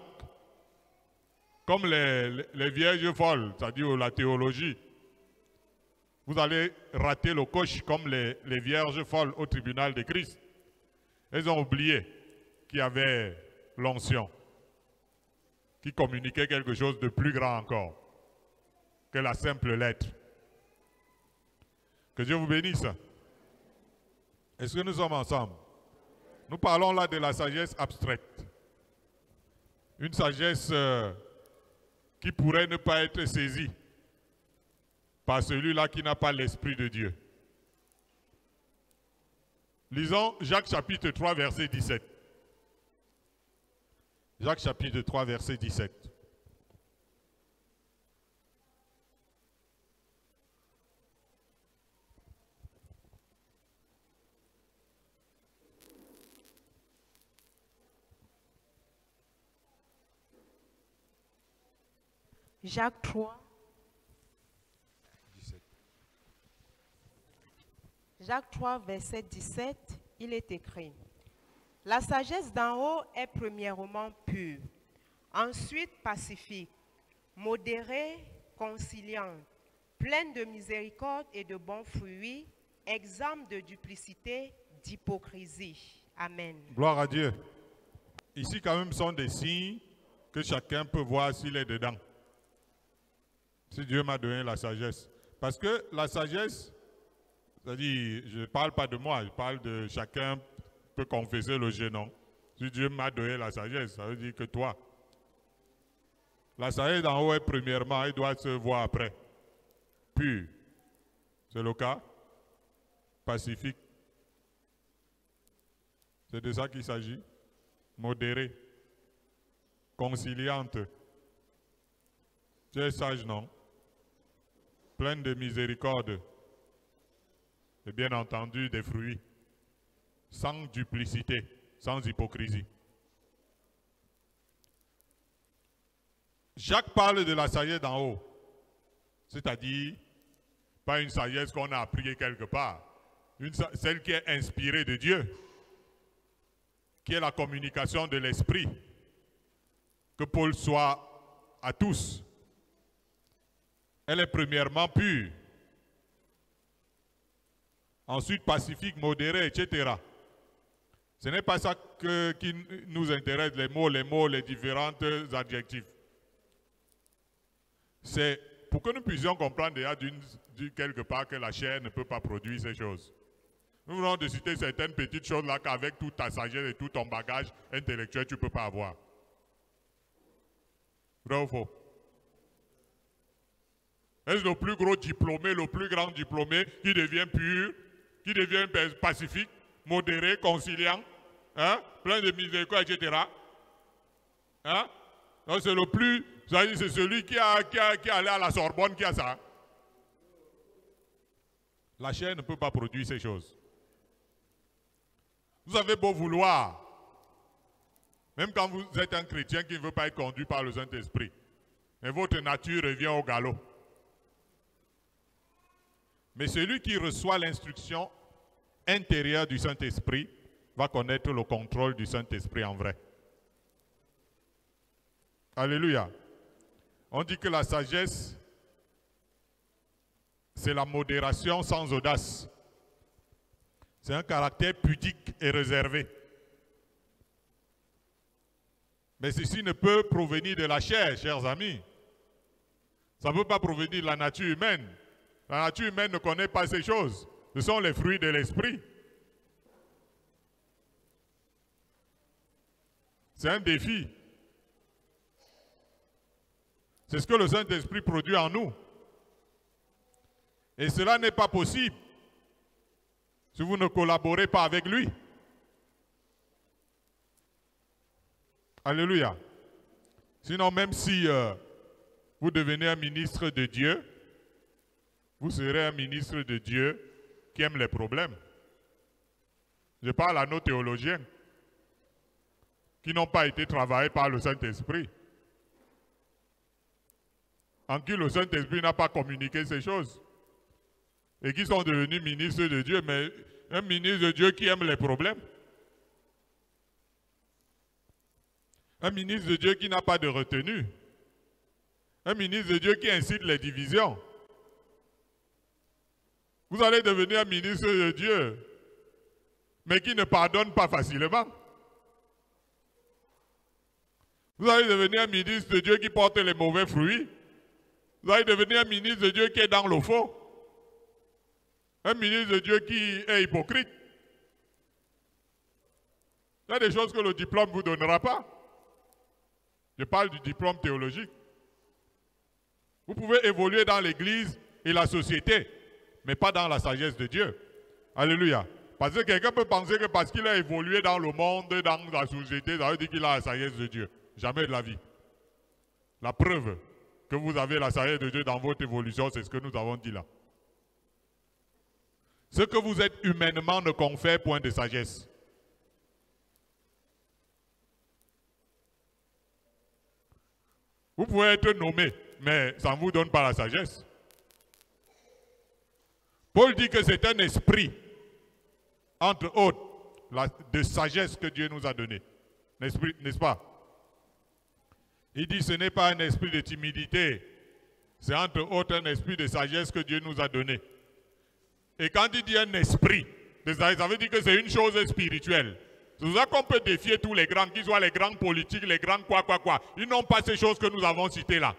comme les vierges folles, c'est-à-dire la théologie, vous allez rater le coche comme les vierges folles au tribunal de Christ. Elles ont oublié qu'il y avait l'onction, qui communiquait quelque chose de plus grand encore que la simple lettre. Que Dieu vous bénisse. Est-ce que nous sommes ensemble? Nous parlons là de la sagesse abstraite. Une sagesse qui pourrait ne pas être saisie par celui-là qui n'a pas l'Esprit de Dieu. Lisons Jacques chapitre 3, verset 17. Jacques chapitre 3, verset 17. Jacques 3. 17. Jacques 3, verset 17, il est écrit: La sagesse d'en haut est premièrement pure, ensuite pacifique, modérée, conciliante, pleine de miséricorde et de bons fruits, exempte de duplicité, d'hypocrisie. Amen. Gloire à Dieu. Ici, quand même, sont des signes que chacun peut voir s'il est dedans. Si Dieu m'a donné la sagesse. Parce que la sagesse, c'est-à-dire, je ne parle pas de moi, je parle de chacun peut confesser le génome. Si Dieu m'a donné la sagesse, ça veut dire que toi. La sagesse d'en haut est premièrement, il doit se voir après. Pur. C'est le cas. Pacifique. C'est de ça qu'il s'agit. Modéré. Conciliante. Tu es sage, non? Pleine de miséricorde. Et bien entendu des fruits. Sans duplicité, sans hypocrisie. Jacques parle de la sagesse d'en haut. C'est-à-dire, pas une sagesse qu'on a appris quelque part. Celle qui est inspirée de Dieu. Qui est la communication de l'esprit. Que Paul soit à tous. Elle est premièrement pure. Ensuite pacifique, modérée, etc. Ce n'est pas ça qui nous intéresse, les mots, les différents adjectifs. C'est pour que nous puissions comprendre déjà quelque part que la chair ne peut pas produire ces choses. Nous venons de citer certaines petites choses là qu'avec toute ta sagesse et tout ton bagage intellectuel, tu ne peux pas avoir. Vrai ou faux? Est-ce le plus gros diplômé, le plus grand diplômé qui devient pur, qui devient pacifique, modéré, conciliant, hein, plein de miséricorde, etc. Hein? Donc c'est le plus, c'est celui qui est allé à la Sorbonne qui a ça. La chair ne peut pas produire ces choses. Vous avez beau vouloir, même quand vous êtes un chrétien qui ne veut pas être conduit par le Saint-Esprit, mais votre nature revient au galop. Mais celui qui reçoit l'instruction intérieure du Saint-Esprit va connaître le contrôle du Saint-Esprit en vrai. Alléluia. On dit que la sagesse, c'est la modération sans audace. C'est un caractère pudique et réservé. Mais ceci ne peut provenir de la chair, chers amis. Ça ne peut pas provenir de la nature humaine. La nature humaine ne connaît pas ces choses. Ce sont les fruits de l'esprit. C'est un défi. C'est ce que le Saint-Esprit produit en nous. Et cela n'est pas possible si vous ne collaborez pas avec lui. Alléluia. Sinon, même si vous devenez un ministre de Dieu, vous serez un ministre de Dieu qui aime les problèmes. Je parle à nos théologiens qui n'ont pas été travaillés par le Saint-Esprit, en qui le Saint-Esprit n'a pas communiqué ces choses, et qui sont devenus ministres de Dieu, mais un ministre de Dieu qui aime les problèmes. Un ministre de Dieu qui n'a pas de retenue. Un ministre de Dieu qui incite les divisions. Vous allez devenir un ministre de Dieu, mais qui ne pardonne pas facilement. Vous allez devenir un ministre de Dieu qui porte les mauvais fruits. Vous allez devenir un ministre de Dieu qui est dans le faux. Un ministre de Dieu qui est hypocrite. Il y a des choses que le diplôme ne vous donnera pas. Je parle du diplôme théologique. Vous pouvez évoluer dans l'église et la société, mais pas dans la sagesse de Dieu. Alléluia. Parce que quelqu'un peut penser que parce qu'il a évolué dans le monde, dans la société, ça veut dire qu'il a la sagesse de Dieu. Jamais de la vie. La preuve que vous avez la sagesse de Dieu dans votre évolution, c'est ce que nous avons dit là. Ce que vous êtes humainement ne confère point de sagesse. Vous pouvez être nommé, mais ça ne vous donne pas la sagesse. Paul dit que c'est un esprit, entre autres, de sagesse que Dieu nous a donné. N'est-ce pas? Il dit ce n'est pas un esprit de timidité, c'est entre autres un esprit de sagesse que Dieu nous a donné. Et quand il dit un esprit de sagesse, ça veut dire que c'est une chose spirituelle. C'est pour ça qu'on peut défier tous les grands, qu'ils soient les grands politiques, les grands quoi. Ils n'ont pas ces choses que nous avons citées là.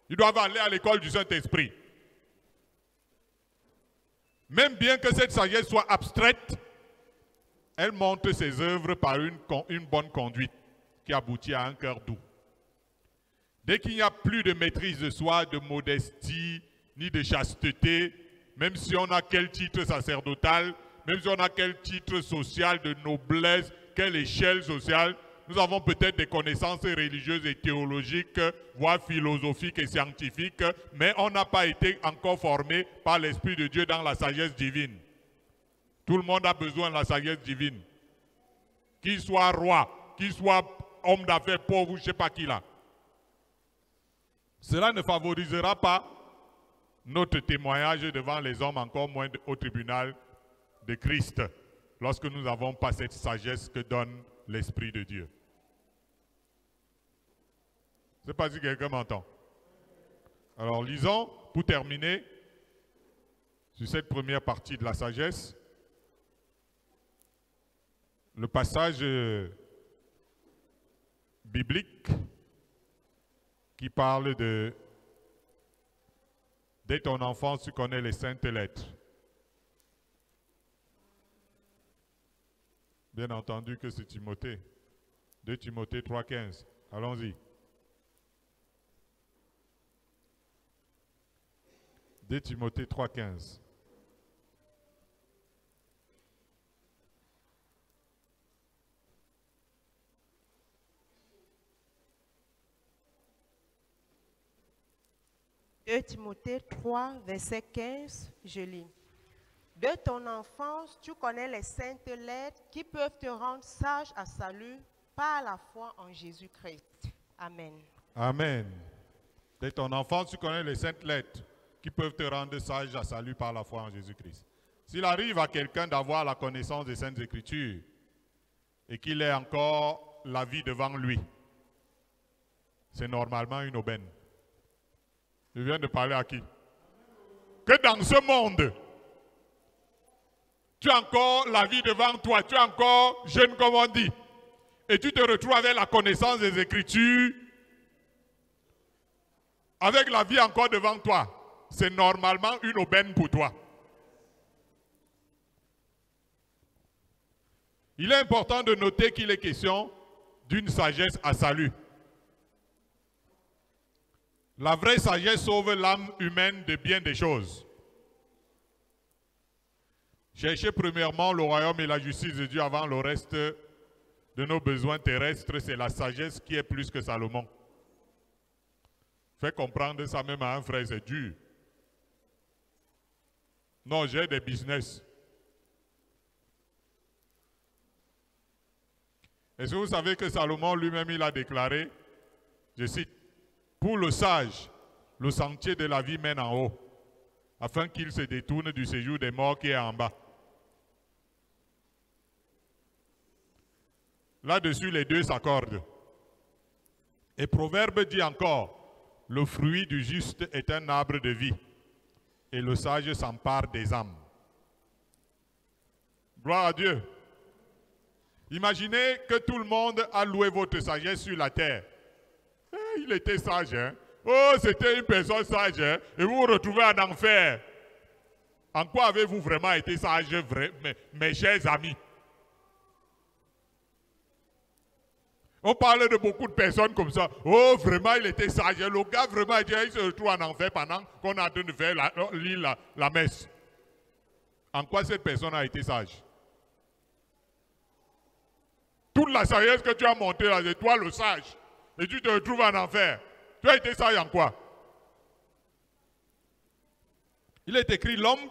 Ils doivent aller à l'école du Saint-Esprit. Même bien que cette sagesse soit abstraite, elle montre ses œuvres par une bonne conduite qui aboutit à un cœur doux. Dès qu'il n'y a plus de maîtrise de soi, de modestie, ni de chasteté, même si on a quel titre sacerdotal, même si on a quel titre social de noblesse, quelle échelle sociale, nous avons peut-être des connaissances religieuses et théologiques, voire philosophiques et scientifiques, mais on n'a pas été encore formé par l'Esprit de Dieu dans la sagesse divine. Tout le monde a besoin de la sagesse divine. Qu'il soit roi, qu'il soit homme d'affaires pauvre ou je ne sais pas qui là. Cela ne favorisera pas notre témoignage devant les hommes, encore moins au tribunal de Christ, lorsque nous n'avons pas cette sagesse que donne l'Esprit de Dieu. Je ne sais pas si quelqu'un m'entend. Alors lisons, pour terminer, sur cette première partie de la sagesse, le passage biblique qui parle de « Dès ton enfance, tu connais les saintes lettres ». Bien entendu que c'est Timothée. 2 Timothée 3,15. Allons-y. 2 Timothée 3,15. Timothée 3, verset 15, je lis. De ton enfance, tu connais les saintes lettres qui peuvent te rendre sage à salut par la foi en Jésus-Christ. Amen. Amen. De ton enfance, tu connais les saintes lettres qui peuvent te rendre sage à salut par la foi en Jésus-Christ. S'il arrive à quelqu'un d'avoir la connaissance des Saintes Écritures et qu'il ait encore la vie devant lui, c'est normalement une aubaine. Je viens de parler à qui? Que dans ce monde, tu as encore la vie devant toi, tu es encore jeune comme on dit, et tu te retrouves avec la connaissance des Écritures, avec la vie encore devant toi, c'est normalement une aubaine pour toi. Il est important de noter qu'il est question d'une sagesse à salut. La vraie sagesse sauve l'âme humaine de bien des choses. Chercher premièrement le royaume et la justice de Dieu avant le reste de nos besoins terrestres, c'est la sagesse qui est plus que Salomon. Fais comprendre ça même à un frère, c'est dur. Non, j'ai des business. Est-ce que vous savez que Salomon lui-même, il a déclaré, je cite, pour le sage, le sentier de la vie mène en haut, afin qu'il se détourne du séjour des morts qui est en bas. Là-dessus, les deux s'accordent. Et Proverbe dit encore, le fruit du juste est un arbre de vie, et le sage s'empare des âmes. Gloire à Dieu. Imaginez que tout le monde a loué votre sagesse sur la terre. Il était sage, hein? Oh, c'était une personne sage, hein? Et vous vous retrouvez en enfer. En quoi avez-vous vraiment été sage, mes chers amis? On parle de beaucoup de personnes comme ça. Oh, vraiment, il était sage. Le gars, vraiment, il se retrouve en enfer pendant qu'on est en train de faire la messe. En quoi cette personne a été sage? Toute la sagesse que tu as montée là, c'est toi le sage. et tu te retrouves en enfer. Tu as été sage en quoi? Il est écrit, l'homme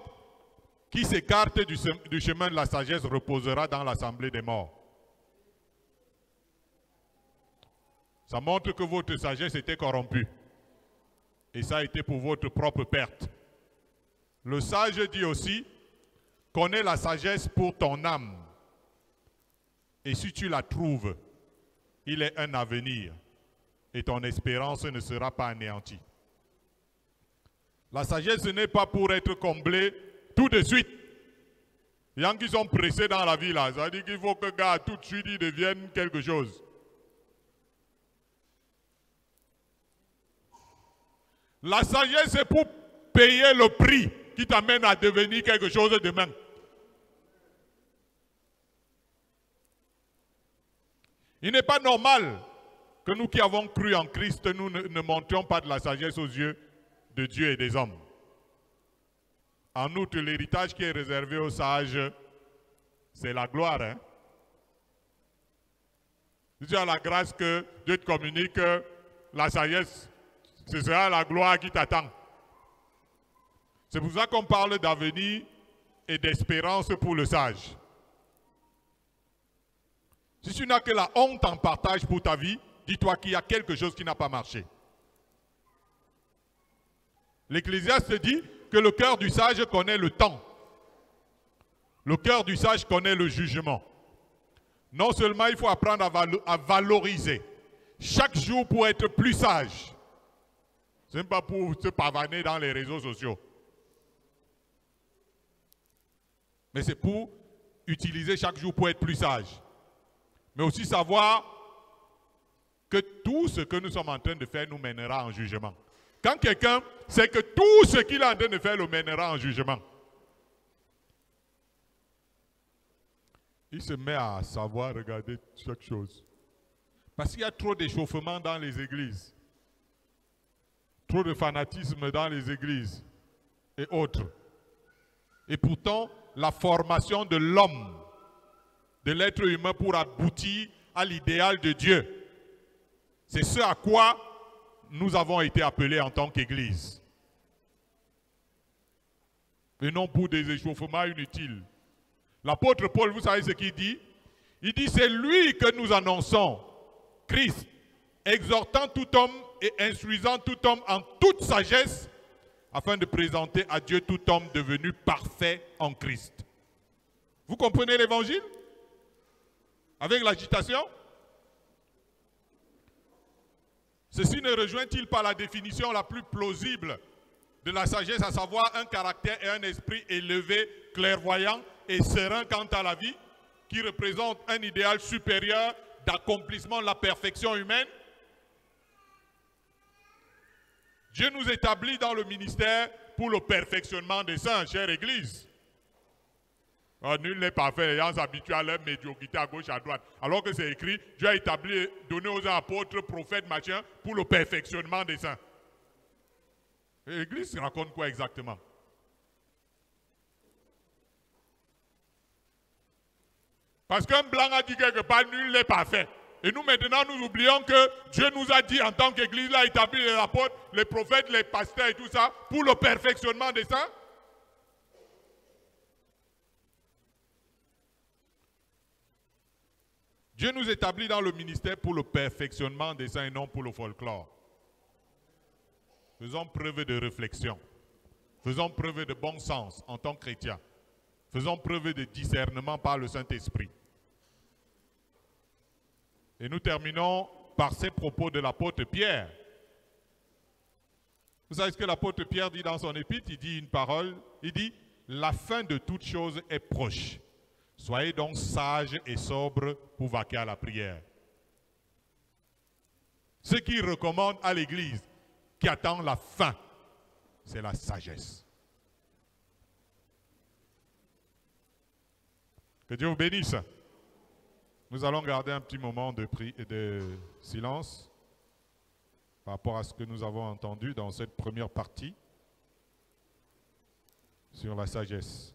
qui s'écarte du chemin de la sagesse reposera dans l'assemblée des morts. Ça montre que votre sagesse était corrompue. Et ça a été pour votre propre perte. Le sage dit aussi, connais la sagesse pour ton âme. Et si tu la trouves, il est un avenir. Et ton espérance ne sera pas anéantie. La sagesse, ce n'est pas pour être comblée tout de suite. Il y en a qui sont pressés dans la vie là. Ça veut dire qu'il faut que le gars, tout de suite, il devienne quelque chose. La sagesse, c'est pour payer le prix qui t'amène à devenir quelque chose demain. Il n'est pas normal que nous qui avons cru en Christ, nous ne montrions pas de la sagesse aux yeux de Dieu et des hommes. En outre, l'héritage qui est réservé aux sages, c'est la gloire. Hein? Si tu as la grâce que Dieu te communique, la sagesse, ce sera la gloire qui t'attend. C'est pour ça qu'on parle d'avenir et d'espérance pour le sage. Si tu n'as que la honte en partage pour ta vie, dis-toi qu'il y a quelque chose qui n'a pas marché. L'Ecclésiaste dit que le cœur du sage connaît le temps. Le cœur du sage connaît le jugement. Non seulement il faut apprendre à valoriser chaque jour pour être plus sage. Ce n'est pas pour se pavaner dans les réseaux sociaux. Mais c'est pour utiliser chaque jour pour être plus sage. Mais aussi savoir que tout ce que nous sommes en train de faire nous mènera en jugement. Quand quelqu'un sait que tout ce qu'il est en train de faire le mènera en jugement, il se met à savoir regarder chaque chose. Parce qu'il y a trop d'échauffement dans les églises. Trop de fanatisme dans les églises et autres. Et pourtant, la formation de l'homme, de l'être humain pour aboutir à l'idéal de Dieu, c'est ce à quoi nous avons été appelés en tant qu'Église. Et non pour des échauffements inutiles. L'apôtre Paul, vous savez ce qu'il dit? Il dit, c'est lui que nous annonçons, Christ, exhortant tout homme et instruisant tout homme en toute sagesse, afin de présenter à Dieu tout homme devenu parfait en Christ. Vous comprenez l'évangile? Avec l'agitation? Ceci ne rejoint-il pas la définition la plus plausible de la sagesse, à savoir un caractère et un esprit élevé, clairvoyant et serein quant à la vie, qui représente un idéal supérieur d'accomplissement de la perfection humaine? Dieu nous établit dans le ministère pour le perfectionnement des saints, chère Église. Oh, nul n'est parfait, les gens s'habituent à leur médiocrité à gauche, à droite. Alors que c'est écrit, Dieu a établi, donné aux apôtres, prophètes, machin, pour le perfectionnement des saints. L'Église raconte quoi exactement? Parce qu'un blanc a dit quelque part, nul n'est parfait. Et nous maintenant, nous oublions que Dieu nous a dit en tant qu'Église, il a établi les apôtres, les prophètes, les pasteurs et tout ça, pour le perfectionnement des saints. Dieu nous établit dans le ministère pour le perfectionnement des saints et non pour le folklore. Faisons preuve de réflexion. Faisons preuve de bon sens en tant que chrétiens. Faisons preuve de discernement par le Saint-Esprit. Et nous terminons par ces propos de l'apôtre Pierre. Vous savez ce que l'apôtre Pierre dit dans son épître? Il dit une parole, il dit « La fin de toute chose est proche. Soyez donc sages et sobres pour vaquer à la prière. » Ce qu'il recommande à l'Église qui attend la fin, c'est la sagesse. Que Dieu vous bénisse. Nous allons garder un petit moment de silence par rapport à ce que nous avons entendu dans cette première partie sur la sagesse.